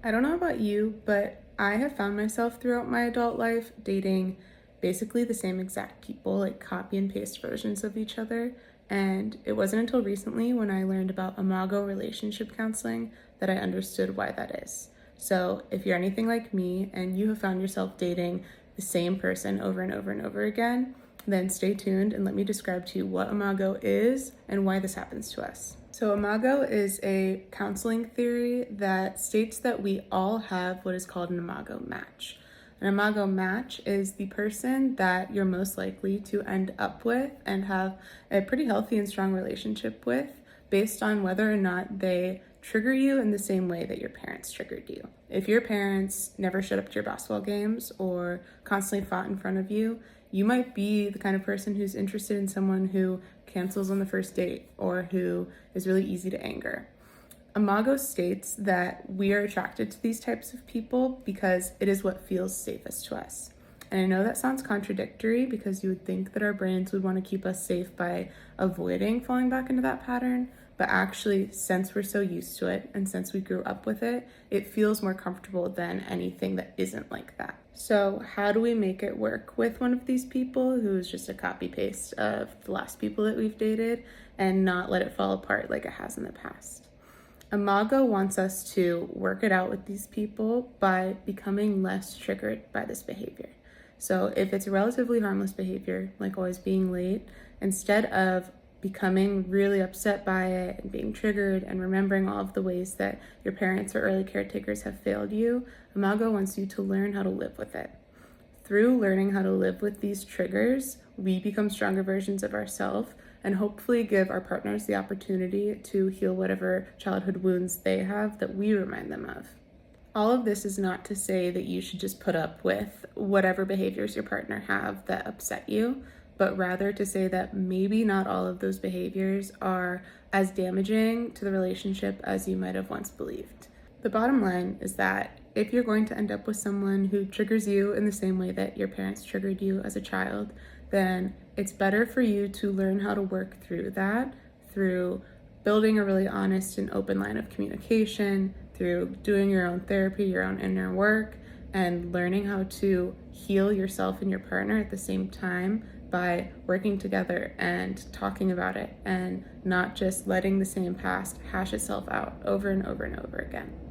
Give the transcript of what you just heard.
I don't know about you, but I have found myself throughout my adult life dating basically the same exact people, like copy and paste versions of each other. And it wasn't until recently when I learned about Imago relationship counseling that I understood why that is. So, if you're anything like me and you have found yourself dating the same person over and over and over again, then stay tuned and let me describe to you what Imago is and why this happens to us. So, Imago is a counseling theory that states that we all have what is called an Imago Match. An Imago Match is the person that you're most likely to end up with and have a pretty healthy and strong relationship with based on whether or not they trigger you in the same way that your parents triggered you. If your parents never showed up to your basketball games or constantly fought in front of you, you might be the kind of person who's interested in someone who cancels on the first date or who is really easy to anger. Imago states that we are attracted to these types of people because it is what feels safest to us. And I know that sounds contradictory because you would think that our brains would want to keep us safe by avoiding falling back into that pattern. But actually, since we're so used to it and since we grew up with it, it feels more comfortable than anything that isn't like that. So, how do we make it work with one of these people who is just a copy paste of the last people that we've dated and not let it fall apart like it has in the past? Imago wants us to work it out with these people by becoming less triggered by this behavior. So if it's a relatively harmless behavior, like always being late, instead of becoming really upset by it and being triggered and remembering all of the ways that your parents or early caretakers have failed you, Imago wants you to learn how to live with it. Through learning how to live with these triggers, we become stronger versions of ourselves and hopefully give our partners the opportunity to heal whatever childhood wounds they have that we remind them of. All of this is not to say that you should just put up with whatever behaviors your partner have that upset you, but rather to say that maybe not all of those behaviors are as damaging to the relationship as you might have once believed. The bottom line is that if you're going to end up with someone who triggers you in the same way that your parents triggered you as a child, then it's better for you to learn how to work through that through building a really honest and open line of communication, through doing your own therapy, your own inner work, and learning how to heal yourself and your partner at the same time by working together and talking about it and not just letting the same past hash itself out over and over and over again.